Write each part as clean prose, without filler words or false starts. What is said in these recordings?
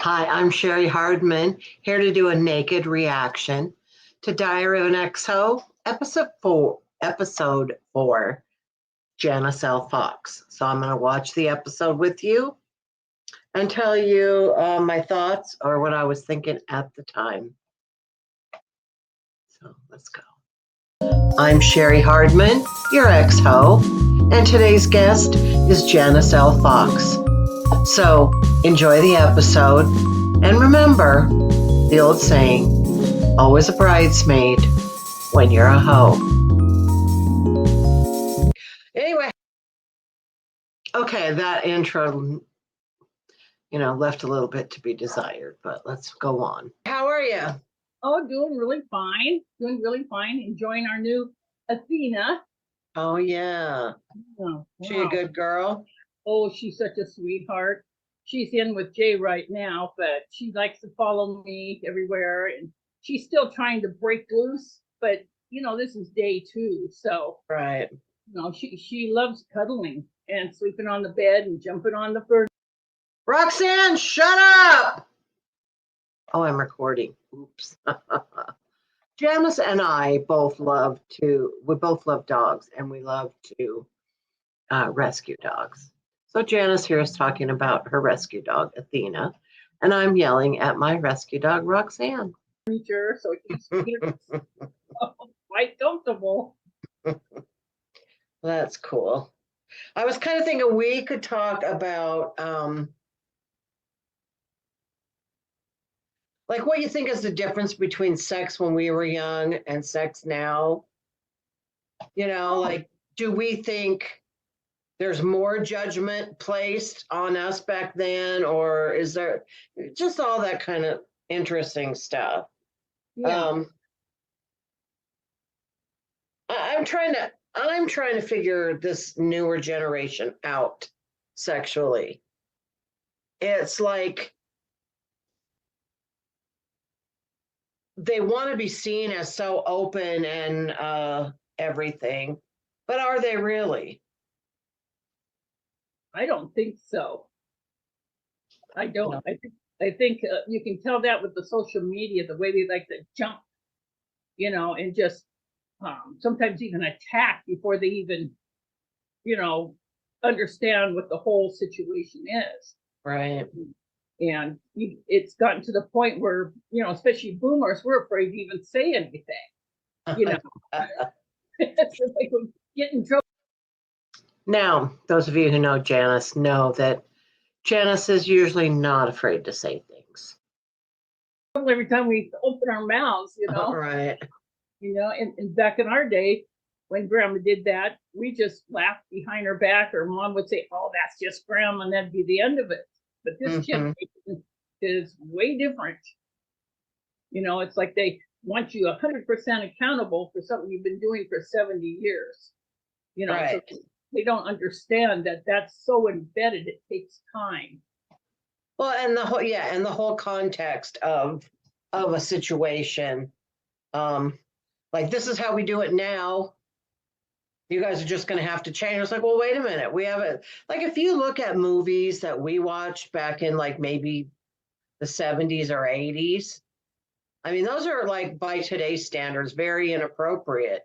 Hi, I'm Cheri Hardman, here to do a naked reaction to Diary of an Ex-Ho, episode four, Janice L Fox. So I'm going to watch the episode with you and tell you my thoughts or what I was thinking at the time. So let's go. I'm Cheri Hardman, your ex-ho, and today's guest is Janice L Fox. So enjoy the episode, and remember the old saying, always a bridesmaid when you're a hoe. Anyway, okay, that intro, left a little bit to be desired, but let's go on. How are you? Oh, doing really fine. Enjoying our new Athena. Oh, yeah. Oh, She a good girl? Oh, she's such a sweetheart. She's in with Jay right now, but she likes to follow me everywhere, and she's still trying to break loose. But this is day 2, so right. She loves cuddling and sleeping on the bed and jumping on the furniture. Roxanne, shut up! Oh, I'm recording. Oops. Janice and I both love dogs, and we love to rescue dogs. So Janice here is talking about her rescue dog, Athena, and I'm yelling at my rescue dog, Roxanne. So he's quite comfortable. That's cool. I was kind of thinking we could talk about like what you think is the difference between sex when we were young and sex now. Like, do we think there's more judgment placed on us back then, or is there just all that kind of interesting stuff? Yeah. I'm trying to figure this newer generation out sexually. It's like they want to be seen as so open and everything, but are they really? I don't think so. I don't. No. I think you can tell that with the social media, the way they like to jump, and just sometimes even attack before they even, understand what the whole situation is. Right. And it's gotten to the point where, especially boomers, we're afraid to even say anything. It's just like we get in trouble. Now, those of you who know Janice know that Janice is usually not afraid to say things. Every time we open our mouths, Right. And back in our day, when Grandma did that, we just laughed behind her back, or Mom would say, "Oh, that's just Grandma," and that'd be the end of it. But this generation is way different. It's like they want you 100% accountable for something you've been doing for 70 years. Right. So they don't understand that that's so embedded, it takes time. Well, and the whole context of a situation, like this is how we do it now. You guys are just going to have to change. It's like, well, wait a minute. We have it. Like, if you look at movies that we watched back in like maybe the 70s or 80s, I mean, those are like by today's standards, very inappropriate,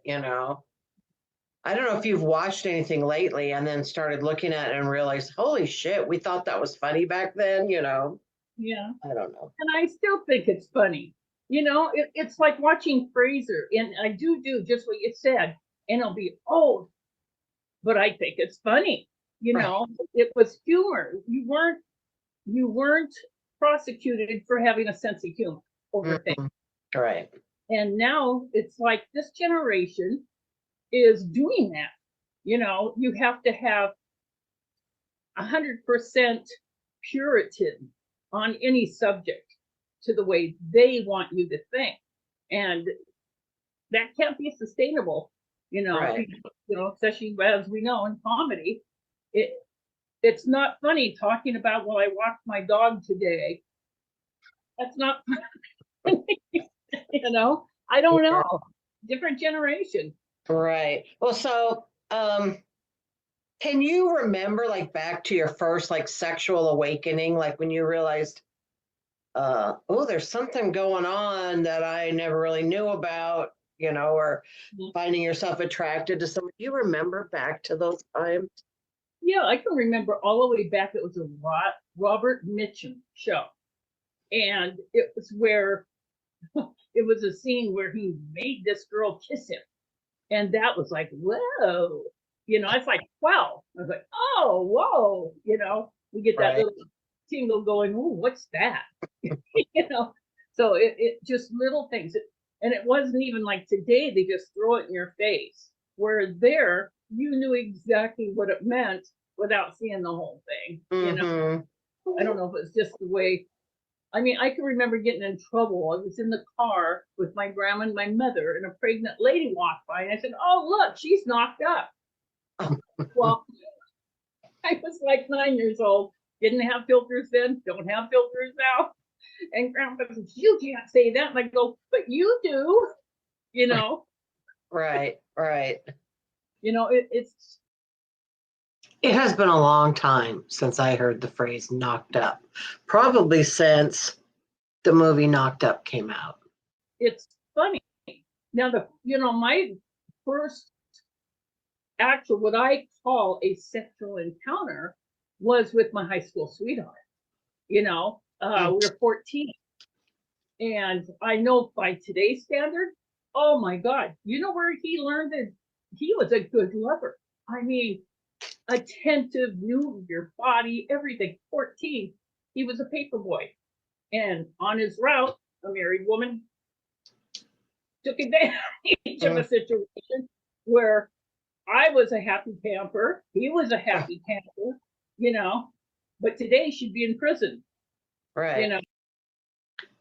I don't know if you've watched anything lately and then started looking at it and realized, holy shit, we thought that was funny back then, Yeah. I don't know. And I still think it's funny. It's like watching Fraser, and I do just what you said, and it'll be old, but I think it's funny. Right. It was humor. You weren't prosecuted for having a sense of humor over things. Right. And now it's like this generation is doing that. You have to have 100% Puritan on any subject to the way they want you to think, and that can't be sustainable. Right. Especially as we know in comedy, it's not funny talking about, well, I walked my dog today. That's not funny. I don't know. Different generation. Right. Well, so can you remember like back to your first like sexual awakening, like when you realized oh, there's something going on that I never really knew about, or finding yourself attracted to someone. Do you remember back to those times? Yeah, I can remember all the way back. It was a Robert Mitchum show. And it was where it was a scene where he made this girl kiss him. And that was like, whoa, it's like 12. I was like, oh, whoa, we get that Right. little tingle going, ooh, what's that? So it just little things. And it wasn't even like today, they just throw it in your face. Where there, you knew exactly what it meant without seeing the whole thing. I don't know if it's just the way. I mean, I can remember getting in trouble. I was in the car with my grandma and my mother, and a pregnant lady walked by, and I said, "Oh, look, she's knocked up." Well, I was like 9 years old, didn't have filters then, don't have filters now. And grandpa says, "You can't say that." And I go, "But you do," you know. Right. It's. It has been a long time since I heard the phrase knocked up. Probably since the movie Knocked Up came out. It's funny. Now my first actual, what I call a sexual encounter, was with my high school sweetheart. We were 14. And I know by today's standard, oh my God, where he learned that he was a good lover. I mean, attentive, knew your body, everything. 14, he was a paper boy. And on his route, a married woman took advantage of a situation where I was a happy camper, he was a happy camper, but today she'd be in prison. Right.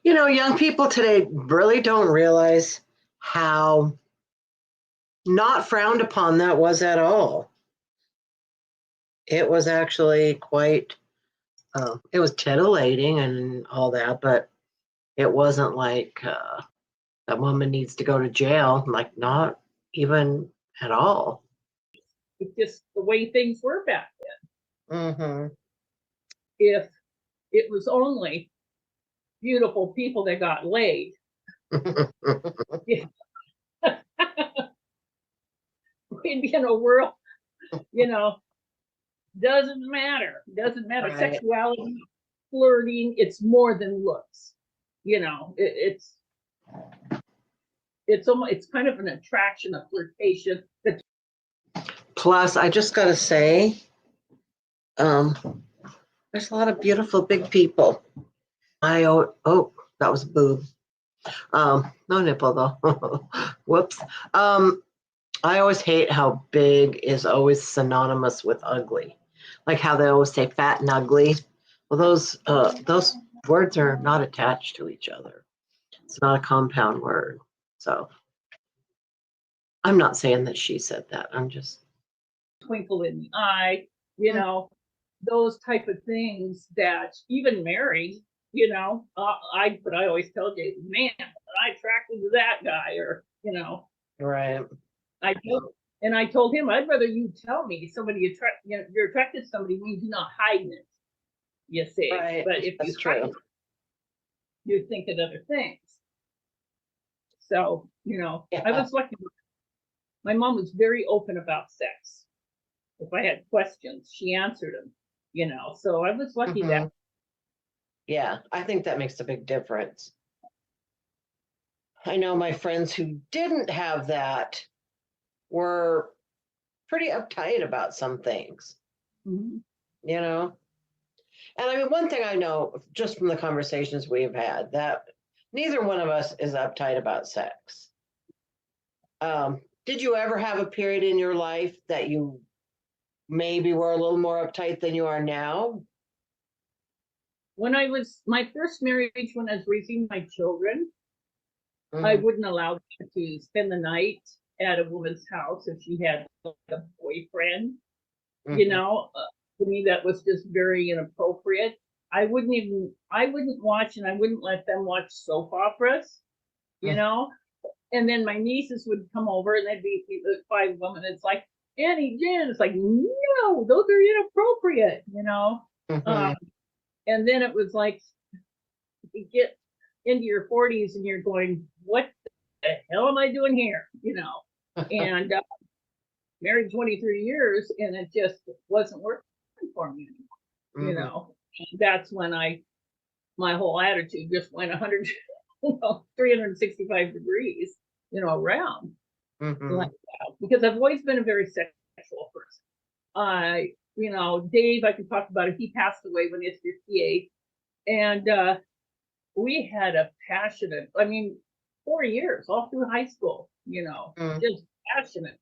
Young people today really don't realize how not frowned upon that was at all. It was actually quite, it was titillating and all that, but it wasn't like that woman needs to go to jail, like not even at all. It's just the way things were back Mm-hmm. If it was only beautiful people that got laid, we'd be in a world, doesn't matter. Right. Sexuality, flirting, it's more than looks. It's kind of an attraction, a flirtation. Plus, I just got to say, there's a lot of beautiful big people. Oh, that was a boob. No nipple though. Whoops. I always hate how big is always synonymous with ugly. Like how they always say fat and ugly. Well, those words are not attached to each other. It's not a compound word. So I'm not saying that she said that. I'm just Twinkle in the eye, those type of things that even married, but I always tell Jason, man, I attracted to that guy, or right. I told him, I'd rather you tell me somebody you're attracted to somebody means you're not hiding it. You see, Right. but if That's you hide true. it, you're thinking other things. So Yeah. I was lucky. My mom was very open about sex. If I had questions, she answered them. So I was lucky that. Yeah, I think that makes a big difference. I know my friends who didn't have that were pretty uptight about some things, Mm-hmm. And I mean, one thing I know just from the conversations we've had, that neither one of us is uptight about sex. Did you ever have a period in your life that you maybe were a little more uptight than you are now? When I was my first marriage, when I was raising my children, I wouldn't allow them to spend the night at a woman's house if she had a boyfriend. To me, that was just very inappropriate. I wouldn't watch, and I wouldn't let them watch soap operas, And then my nieces would come over, and they'd be 5 women. It's like, Annie, Jen, it's like, no, those are inappropriate, And then it was like, you get into your 40s and you're going, what the hell am I doing here? And married 23 years and it just wasn't working for me anymore, And that's when my whole attitude just went 100, 365 degrees, around like that, because I've always been a very sexual person. Dave, I can talk about it. He passed away when he was 58. And we had a passionate, 4 years all through high school, just passionate.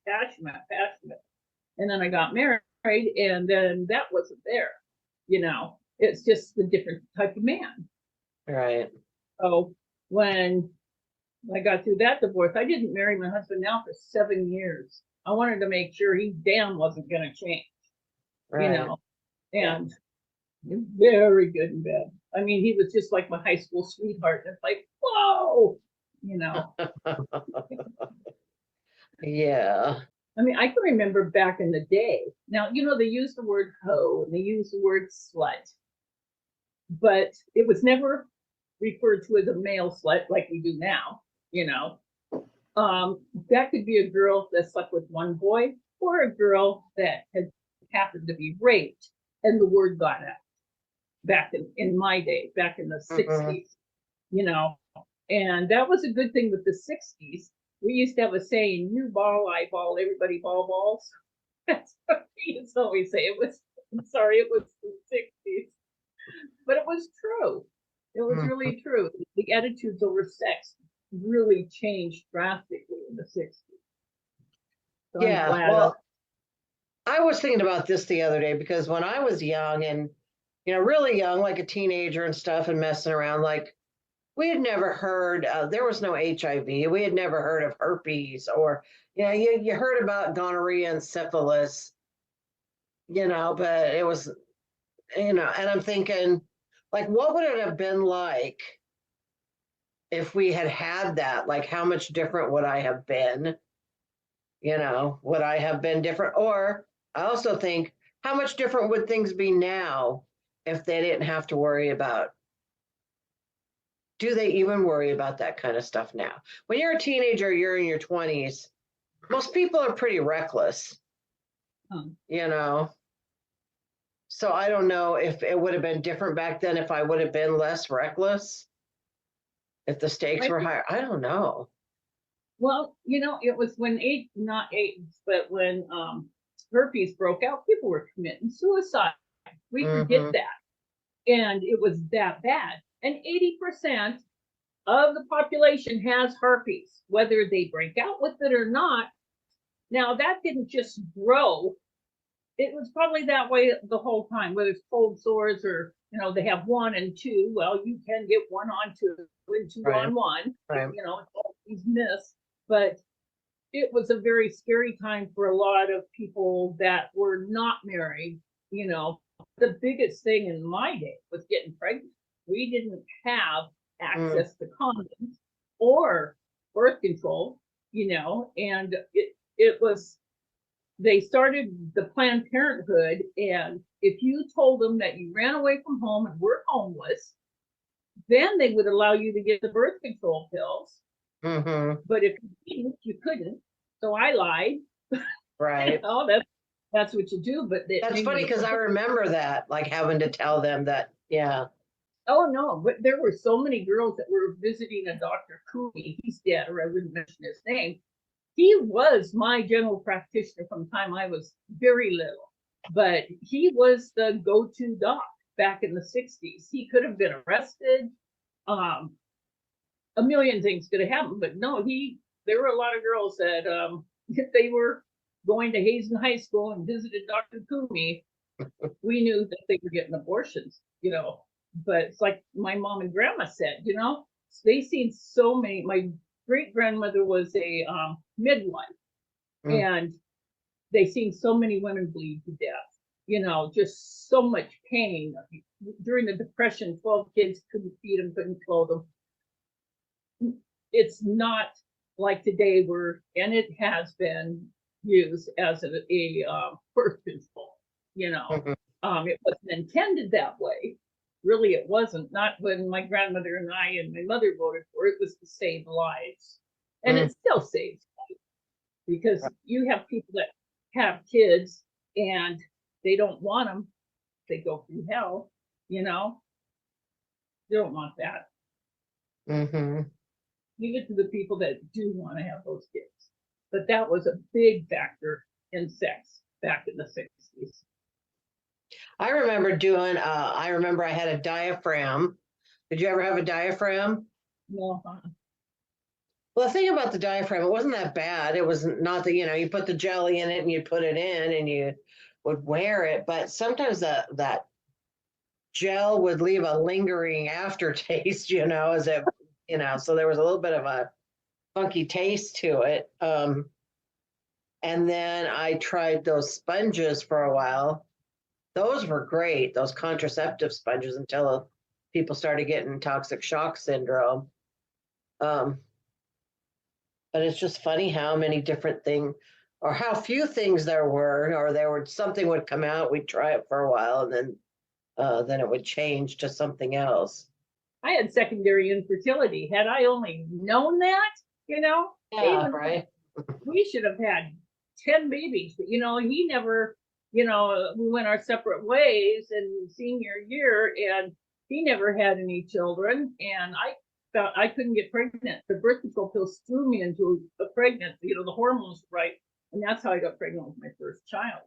And then I got married and then that wasn't there, it's just a different type of man. Right. So when I got through that divorce, I didn't marry my husband now for 7 years. I wanted to make sure he damn wasn't going to change, Right. And very good in bed. He was just like my high school sweetheart. And it's like, whoa, Yeah. I can remember back in the day. Now, they use the word hoe and they use the word slut, but it was never referred to as a male slut like we do now, That could be a girl that slept with one boy or a girl that had happened to be raped and the word got out back in my day, back in the 60s, and that was a good thing with the 60s. We used to have a saying, you ball, I ball, everybody ball balls. That's what we used to always say. It was the 60s, but it was true. It was really true. The attitudes over sex really changed drastically in the 60s. So yeah, well, I was thinking about this the other day because when I was young and, really young, like a teenager and stuff and messing around, like we had never heard, there was no HIV. We had never heard of herpes or, you heard about gonorrhea and syphilis, but it was, and I'm thinking, like, what would it have been like if we had had that? Like, how much different would I have been? Would I have been different? Or I also think, how much different would things be now if they didn't have to worry about? Do they even worry about that kind of stuff now? When you're a teenager, you're in your 20s, most people are pretty reckless, So I don't know if it would have been different back then if I would have been less reckless, if the stakes were higher. I don't know. Well, it was when not AIDS, but when herpes broke out, people were committing suicide. We forget that. And it was that bad. And 80% of the population has herpes, whether they break out with it or not. Now, that didn't just grow. It was probably that way the whole time, whether it's cold sores or, they have 1 and 2. Well, you can get 1 on 2 and 2 on 1. Right. It's all these myths. But it was a very scary time for a lot of people that were not married. The biggest thing in my day was getting pregnant. We didn't have access to condoms or birth control, and it was, they started the Planned Parenthood, and if you told them that you ran away from home and were homeless, then they would allow you to get the birth control pills. But if you didn't, you couldn't. So I lied. Right. That's what you do. But that's funny because I remember that, like having to tell them that, yeah. Oh no, but there were so many girls that were visiting a Dr. Cooney. He's dead, or I wouldn't mention his name. He was my general practitioner from the time I was very little, but he was the go-to doc back in the 60s. He could have been arrested. A million things could have happened, but no, there were a lot of girls that if they were going to Hazen High School and visited Dr. Cooney, we knew that they were getting abortions, But it's like my mom and grandma said, they seen so many. My great grandmother was a midwife, and they seen so many women bleed to death. Just so much pain. During the Depression, 12 kids couldn't feed them, couldn't clothe them. It's not like today and it has been used as a birth control, it wasn't intended that way, really it wasn't. Not when my grandmother and I and my mother voted for it. It was to save lives. And it still saves lives, because you have people that have kids and they don't want them. They go through hell, you know. They don't want that. Mm-hmm. Leave it to the people that do want to have those kids. But that was a big factor in sex back in the 60s. I remember doing, I remember I had a diaphragm. Did you ever have a diaphragm? No, Well, the thing about the diaphragm, it wasn't that bad. It was not that, you put the jelly in it and you'd put it in and you would wear it. But sometimes that gel would leave a lingering aftertaste, as it, so there was a little bit of a funky taste to it. And then I tried those sponges for a while. Those were great, those contraceptive sponges, until people started getting toxic shock syndrome. But it's just funny how many different things, or how few things there were, or something would come out, we'd try it for a while, and then it would change to something else. I had secondary infertility. Had I only known that, Yeah, right. We should have had 10 babies, but he never, we went our separate ways in senior year, and he never had any children, and I felt I couldn't get pregnant. The birth control pills threw me into a pregnancy, the hormones were right, and that's how I got pregnant with my first child.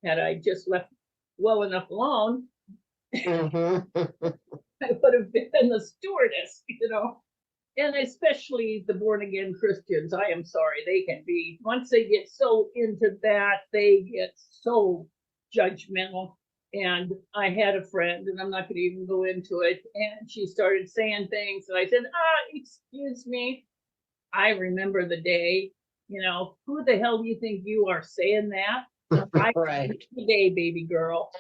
Had I just left well enough alone, Mm-hmm. I would have been the stewardess, And especially the born again Christians, I am sorry, they can be, once they get so into that, they get so judgmental. And I had a friend, and I'm not going to even go into it, and she started saying things, and I said, excuse me. I remember the day, who the hell do you think you are saying that? I Right. Today, baby girl.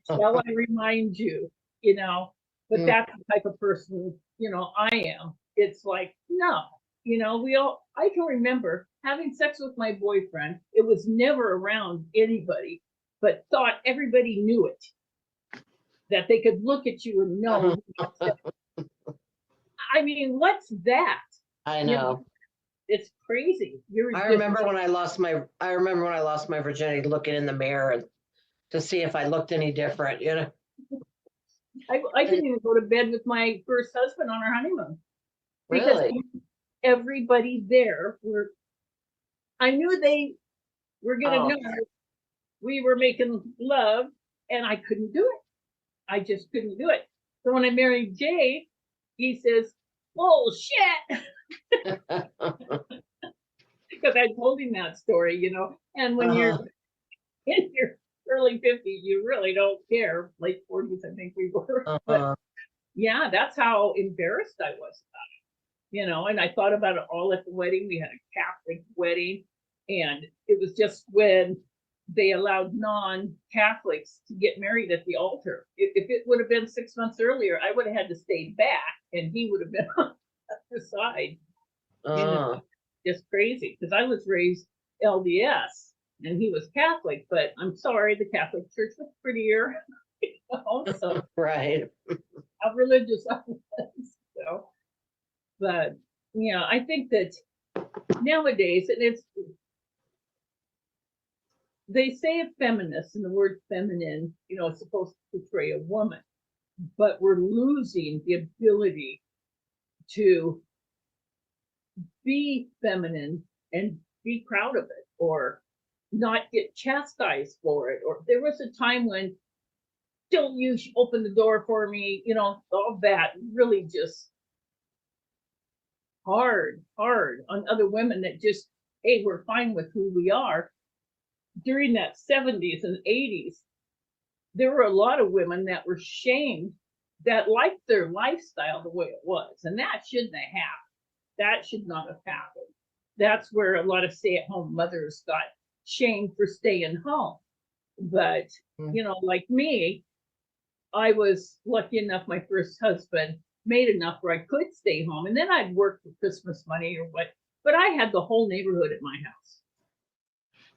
Shall I remind you, but that's the type of person, I am. It's like, no, I can remember having sex with my boyfriend. It was never around anybody, but thought everybody knew it, that they could look at you and know. I mean, what's that? I know. It's crazy. I remember when I lost my virginity, looking in the mirror to see if I looked any different, I didn't even go to bed with my first husband on our honeymoon. Because Really? everybody there I knew they were going to know we were making love, and I couldn't do it. I just couldn't do it. So when I married Jay, he says, "Oh shit," because I told him that story, And when you're in your early 50s, you really don't care. Late 40s, I think we were. But yeah, that's how embarrassed I was about it. And I thought about it all at the wedding. We had a Catholic wedding, and it was just when they allowed non-Catholics to get married at the altar. If it would have been 6 months earlier, I would have had to stay back, and he would have been on the other side. Just crazy, because I was raised LDS, and he was Catholic, but I'm sorry, the Catholic Church was prettier. So right. How religious I was. So. But I think that nowadays, and they say a feminist, and the word feminine, is supposed to portray a woman, but we're losing the ability to be feminine and be proud of it, or not get chastised for it. Or there was a time when, don't you open the door for me, all that really just hard on other women that just, hey, we're fine with who we are. During that 70s and 80s, there were a lot of women that were shamed that liked their lifestyle the way it was, and that shouldn't have happened. That should not have happened. That's where a lot of stay-at-home mothers got shamed for staying home. But like me, I was lucky enough, my first husband made enough where I could stay home, and then I'd work for Christmas money or what, but I had the whole neighborhood at my house.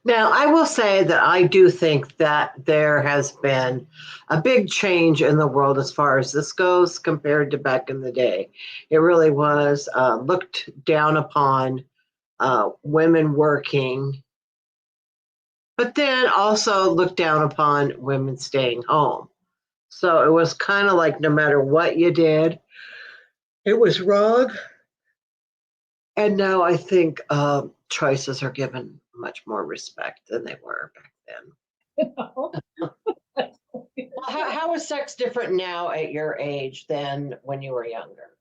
Now, I will say that I do think that there has been a big change in the world as far as this goes compared to back in the day. It really was looked down upon women working, but then also looked down upon women staying home. So it was kind of like no matter what you did, it was wrong. And now I think choices are given much more respect than they were back then. You know? Well, how is sex different now at your age than when you were younger?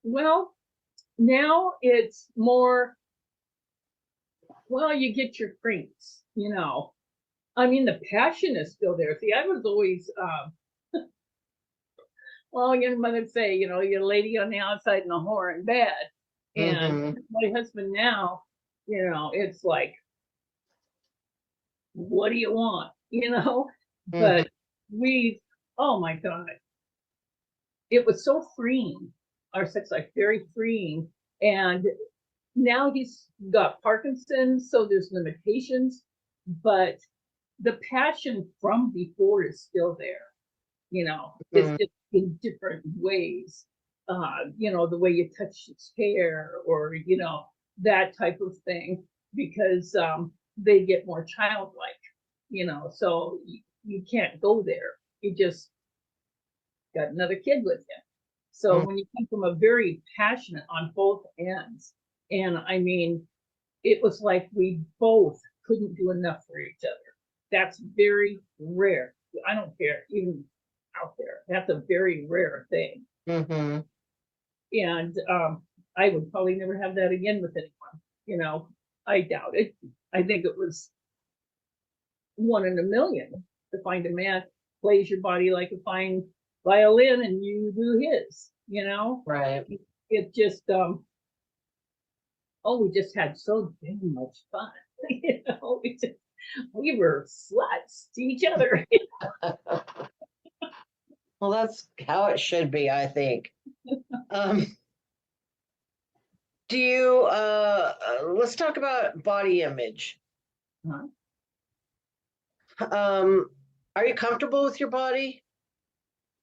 Well, now it's more, well, you get your freaks, you know. I mean, the passion is still there. See, I was always, well, your mother would say, you know, you're a lady on the outside and a whore in bed. And Mm-hmm. my husband now, you know, it's like, what do you want? You know, Mm-hmm. but we, oh my God, it was so freeing. Our sex life, very freeing. And now he's got Parkinson's, so there's limitations, but the passion from before is still there. You know, it's just in different ways. You know, the way you touch his hair, or you know, that type of thing, because they get more childlike. You know, so you can't go there. You just got another kid with you. So Mm-hmm. when you come from a very passionate on both ends, and I mean, it was like we both couldn't do enough for each other. That's very rare. I don't care, even out there. That's a very rare thing. Mm-hmm. And I would probably never have that again with anyone. You know, I doubt it. I think it was 1 in a million to find a man plays your body like a fine violin and you do his, you know? Right. It just oh, we just had so damn much fun. You know, we were sluts to each other. Well, that's how it should be, I think. Um, do you, let's talk about body image. Huh? Um, are you comfortable with your body?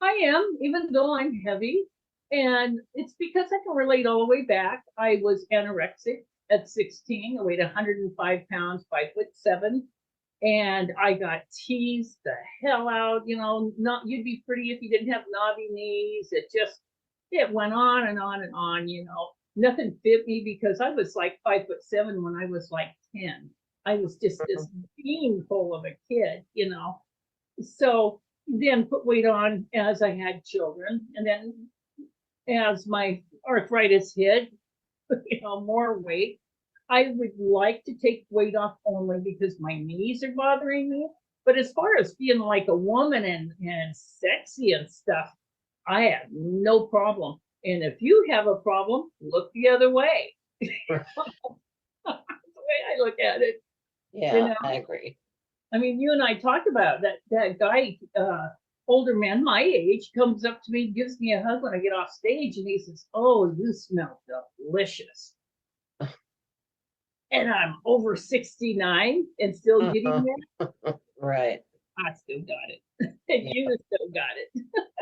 I am, even though I'm heavy. And it's because I can relate all the way back. I was anorexic at 16. I weighed 105 pounds, 5'7". And I got teased the hell out. You know, not you'd be pretty if you didn't have knobby knees. It went on and on and on. You know, nothing fit me because I was like 5'7" when I was like 10. I was just this beanful of a kid. You know, so then put weight on as I had children, and then as my arthritis hit, you know, more weight. I would like to take weight off only because my knees are bothering me. But as far as feeling like a woman and sexy and stuff, I have no problem. And if you have a problem, look the other way. That's the way I look at it. You Yeah, know, I agree. I mean, you and I talked about that guy, older man my age, comes up to me, gives me a hug when I get off stage, and he says, "Oh, you smell delicious." And I'm over 69 and still getting Uh-huh. there. Right. I still got it. And Yeah. you still got it.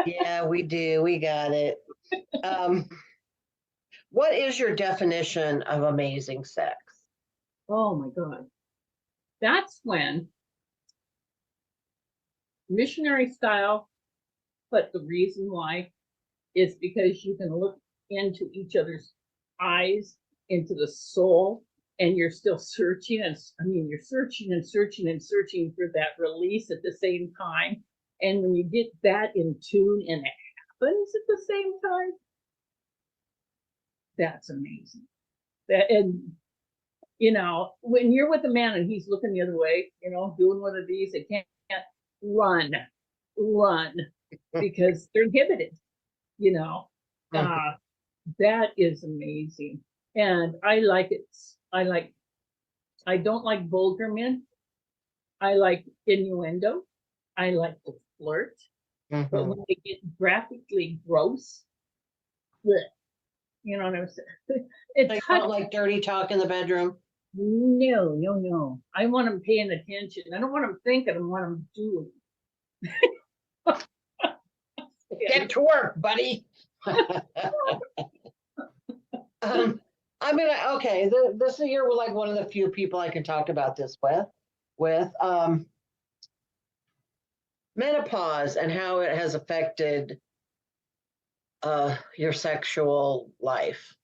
Yeah, we do. We got it. Um, what is your definition of amazing sex? Oh my God. That's when missionary style, but the reason why is because you can look into each other's eyes, into the soul, and you're still searching. And I mean, you're searching and searching and searching for that release at the same time. And when you get that in tune and it happens at the same time, that's amazing. That, and you know, when you're with a man and he's looking the other way, you know, doing one of these, they can't run, run because they're inhibited, you know. Uh, that is amazing. And I like it. I like, I don't like vulgar men. I like innuendo. I like to flirt. But Mm-hmm. when they get graphically gross, bleh, you know what I'm saying? So It you don't touches. like dirty talk in the bedroom? No, no, no. I want them paying attention. I don't want them thinking. I want them doing. Get to work, buddy. I mean, okay, this year we're like one of the few people I can talk about this with menopause and how it has affected your sexual life.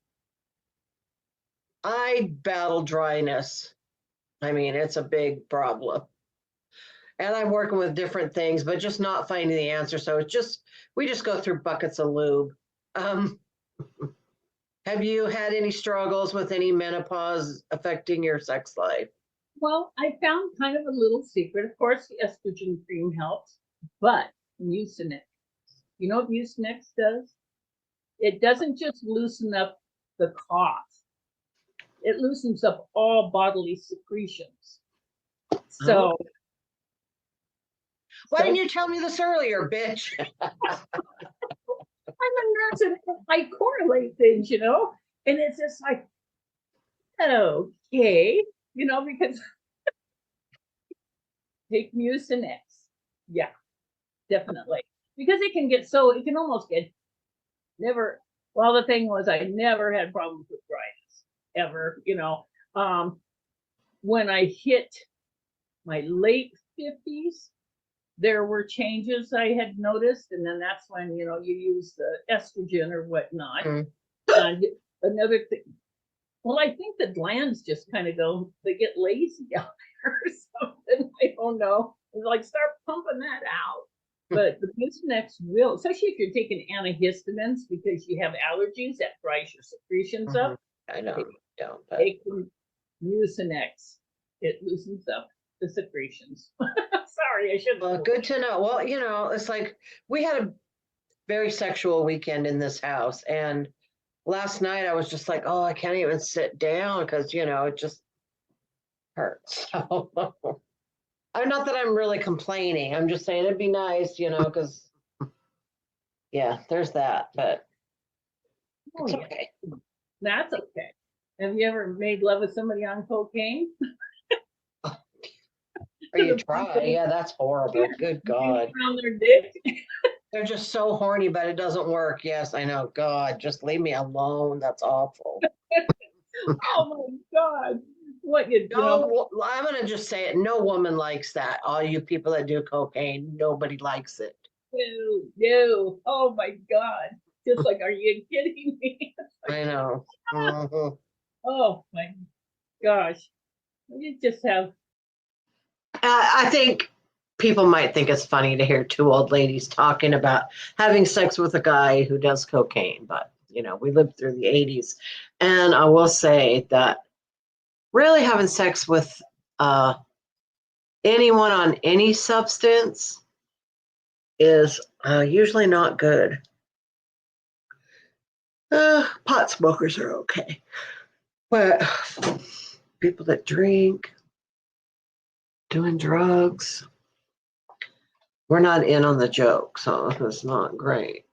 I battle dryness. I mean, it's a big problem. And I'm working with different things, but just not finding the answer. So it's just, we just go through buckets of lube. Have you had any struggles with any menopause affecting your sex life? Well, I found kind of a little secret. Of course, the estrogen cream helps, but Mucinex. You know what Mucinex does? It doesn't just loosen up the cough. It loosens up all bodily secretions. So why didn't you tell me this earlier, bitch? I'm a nurse and I correlate things, you know, and it's just like, okay, you know, because take Mucinex. Yeah, definitely. Because it can get so, it can almost get never, well, the thing was I never had problems with dryness, ever, you know. When I hit my late 50s, there were changes I had noticed, and then that's when, you know, you use the estrogen or whatnot. And another thing, well, I think the glands just kind of go, they get lazy out there or something. I don't know. It's like, start pumping that out. But the Mucinex will, especially if you're taking antihistamines because you have allergies, that dries your secretions up. I know. Take Mucinex. It loosens up the secretions. Sorry, I shouldn't. Well, good to know. Well, you know, it's like we had a very sexual weekend in this house, and last night I was just like, oh, I can't even sit down because, you know, it just hurts. So I'm not that I'm really complaining. I'm just saying it'd be nice, you know, because yeah, there's that, but it's okay. That's okay. Have you ever made love with somebody on cocaine? Or you try. Yeah, that's horrible. Good God. Around their dick. They're just so horny, but it doesn't work. Yes, I know. God, just leave me alone. That's awful. Oh my God. What you know? No, I'm going to just say it. No woman likes that. All you people that do cocaine, nobody likes it. No, no. Oh my God. Just like, are you kidding me? I know. Mhm. Oh my gosh. You just have. I think people might think it's funny to hear two old ladies talking about having sex with a guy who does cocaine, but you know, we lived through the 80s. And I will say that really having sex with anyone on any substance is usually not good. Pot smokers are okay, but people that drink, doing drugs, we're not in on the joke, so it's not great.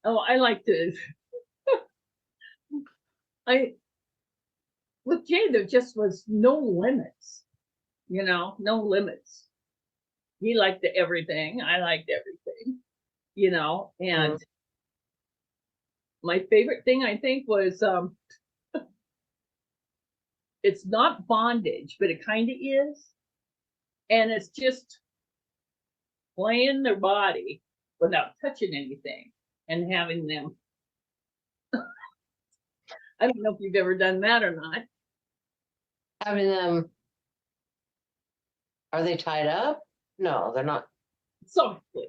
Oh, I like to. With Jay, there just was no limits. You know, no limits. He liked everything. I liked everything. You know, and my favorite thing I think was it's not bondage, but it kind of is. And it's just playing their body without touching anything and having them. I don't know if you've ever done that or not. Having them, are they tied up? No, they're not. Softly.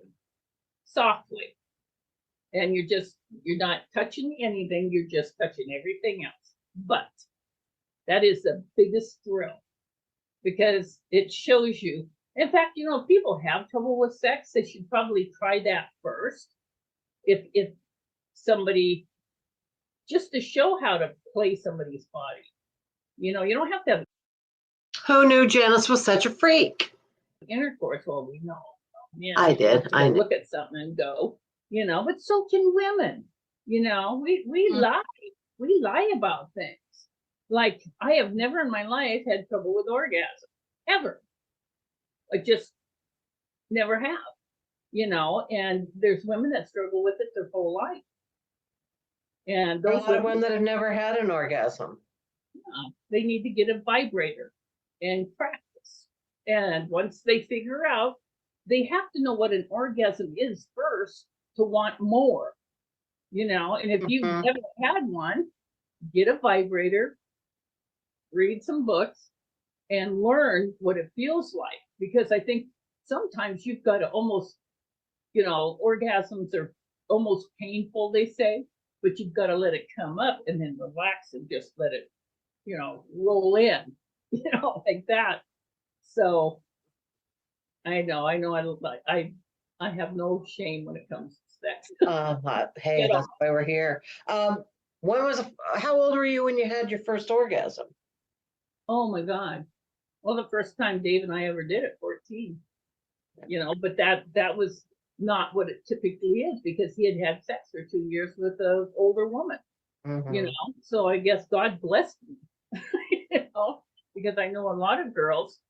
And you're not touching anything, you're just touching everything else. But that is the biggest thrill because it shows you. In fact, you know, if people have trouble with sex, they should probably try that first. If somebody, just to show how to play somebody's body. You know, you don't have to have Who knew Janice was such a freak? intercourse. Well, we know. Yeah, I did. I know. Look at something and go, you know, but so can women. We lie about things. Like, I have never in my life had trouble with orgasm, ever. I just never have, and there's women that struggle with it their whole life. And There are a those lot of women, women that have never had an orgasm. they need to get a vibrator and practice. And once they figure out, they have to know what an orgasm is first to want more, and if you've Mhm. never had one, get a vibrator, read some books, and learn what it feels like. Because I think sometimes you've got to almost, orgasms are almost painful, they say, but you've got to let it come up and then relax and just let it, roll in, like that. So I know, I have no shame when it comes to sex. Hey, that's why we're here. When was how old were you when you had your first orgasm? Oh my God. Well, the first time Dave and I ever did it, 14, but that was not what it typically is, because he had sex for 2 years with an older woman, Mhm. so I guess God blessed me, because I know a lot of girls,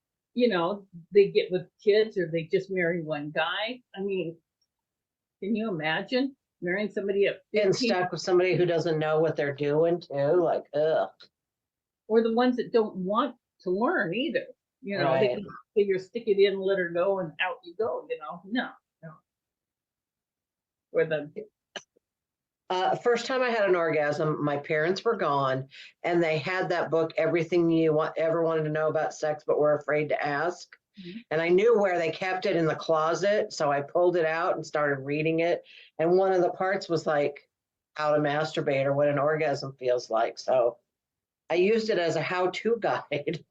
they get with kids or they just marry one guy. I mean, can you imagine marrying somebody at Getting 15, stuck with somebody who doesn't know what they're doing too, like, ugh. or the ones that don't want to learn either? They Right. can figure stick it in, let her go, and out you go. No, no. Or the First time I had an orgasm, my parents were gone, and they had that book, Everything You Ever Wanted to Know About Sex But Were Afraid to Ask. And I knew where they kept it in the closet, so I pulled it out and started reading it. And one of the parts was like how to masturbate or what an orgasm feels like. So I used it as a how-to guide.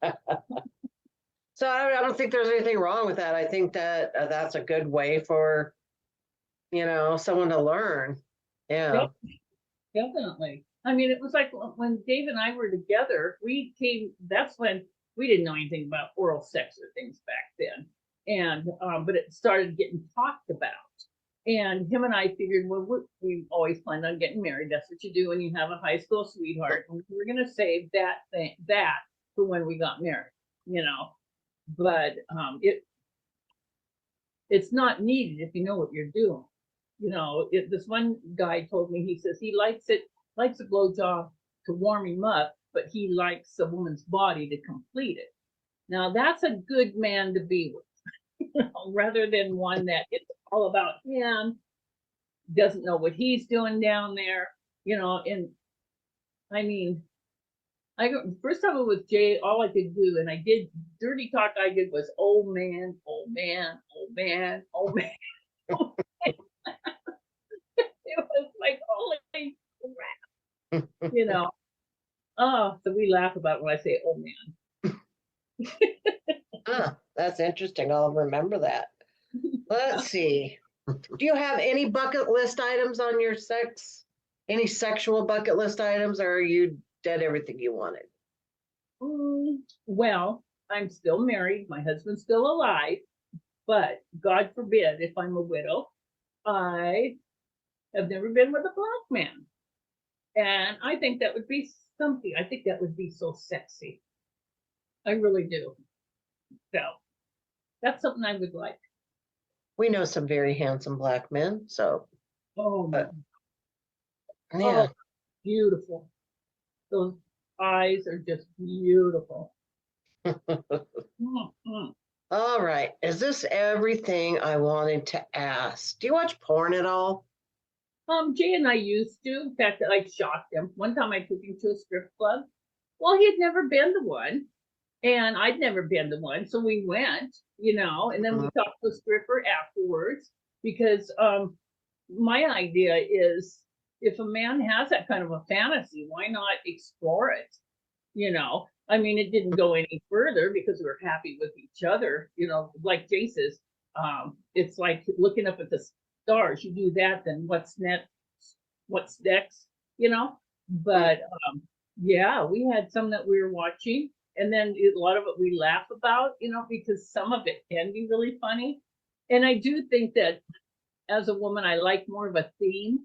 So I don't think there's anything wrong with that. I think that that's a good way for someone to learn. Yeah. Yep, definitely. I mean, it was like when Dave and I were together, that's when we didn't know anything about oral sex or things back then. And, but it started getting talked about. And him and I figured, well, we always planned on getting married. That's what you do when you have a high school sweetheart. And we were going to save that for when we got married, but it's not needed if you know what you're doing. This one guy told me, he says he likes a blowjob to warm him up, but he likes a woman's body to complete it. Now that's a good man to be with, rather than one that it's all about him, doesn't know what he's doing down there, and I mean, first time it was Jay, all I could do, and I did dirty talk. I did was, oh man, oh man, oh man, oh man. It was like, holy crap. Oh, so we laugh about when I say, oh man. That's interesting. I'll remember that. Let's see. Do you have any bucket list items on your sex? Any sexual bucket list items, or are you did everything you wanted? Well, I'm still married. My husband's still alive, but God forbid if I'm a widow, I have never been with a black man. And I think that would be something. I think that would be so sexy. I really do. So that's something I would like. We know some very handsome black men, so Oh, but oh, yeah. beautiful. Those eyes are just beautiful. Mm-hmm. All right. Is this everything I wanted to ask? Do you watch porn at all? Jay and I used to. In fact, I shocked him. One time I took him to a strip club. Well, he had never been to one, and I'd never been to one. So we went, and then we talked to a stripper afterwards, because my idea is, if a man has that kind of a fantasy, why not explore it? I mean, it didn't go any further because we were happy with each other, like Jay says, it's like looking up at the stars. You do that, then what's next? What's next? But yeah, we had some that we were watching, and then a lot of it we laugh about, because some of it can be really funny. And I do think that as a woman, I like more of a theme.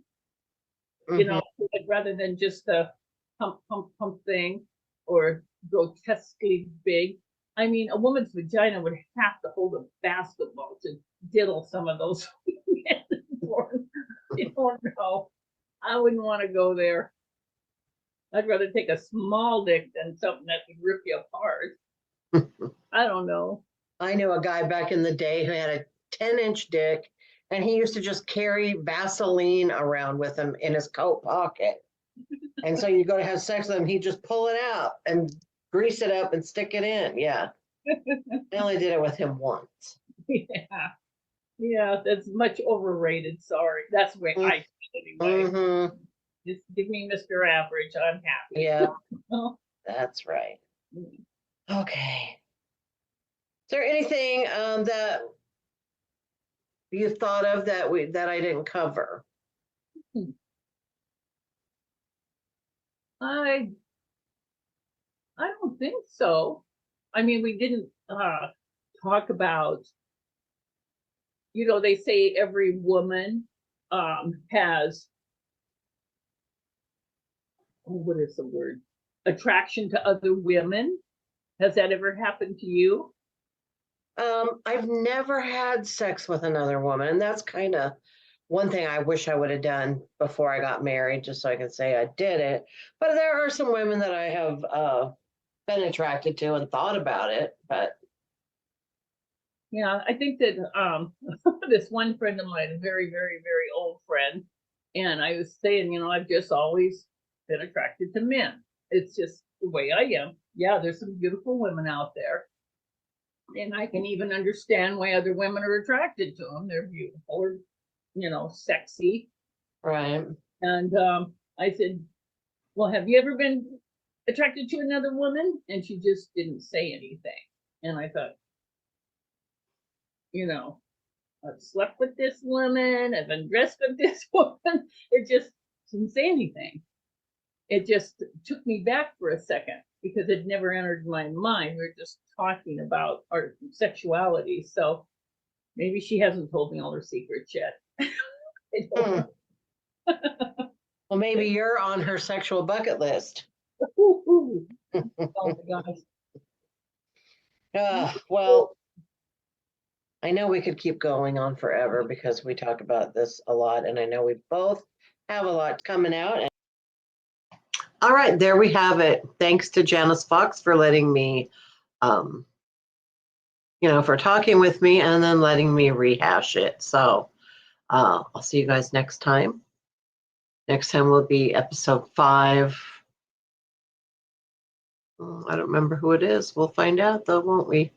you know, like rather than just a pump thing or grotesquely big. I mean, a woman's vagina would have to hold a basketball to diddle some of those. You don't know. I wouldn't want to go there. I'd rather take a small dick than something that could rip you apart. I don't know. I knew a guy back in the day who had a 10-inch dick, and he used to just carry Vaseline around with him in his coat pocket. And so you go to have sex with him, he'd just pull it out and grease it up and stick it in. Yeah. I only did it with him once. Yeah. Yeah, that's much overrated. Sorry. That's the way I feel anyway. Just give me Mr. Average. I'm happy. Yeah. That's right. Okay. Is there anything that you thought of that I didn't cover? I don't think so. I mean, we didn't talk about, you know, they say every woman has, what is the word? Attraction to other women. Has that ever happened to you? I've never had sex with another woman, and that's kind of one thing I wish I would have done before I got married, just so I could say I did it. But there are some women that I have been attracted to and thought about it. But yeah, I think that this one friend of mine, a very, very, very old friend, and I was saying, you know, I've just always been attracted to men. It's just the way I am. Yeah, there's some beautiful women out there. And I can even understand why other women are attracted to them. They're beautiful or, you know, sexy. right. And I said, well, have you ever been attracted to another woman? And she just didn't say anything. And I thought, you know, I've slept with this woman, I've undressed with this woman. It just didn't say anything. It just took me back for a second because it never entered my mind. We were just talking about our sexuality. So maybe she hasn't told me all her secrets yet. Well, maybe you're on her sexual bucket list. Oh my gosh. Well, I know we could keep going on forever because we talk about this a lot, and I know we both have a lot coming out. All right, there we have it. Thanks to Janice Fox for letting me, for talking with me and then letting me rehash it. So I'll see you guys next time. Next time will be episode 5. I don't remember who it is. We'll find out though, won't we?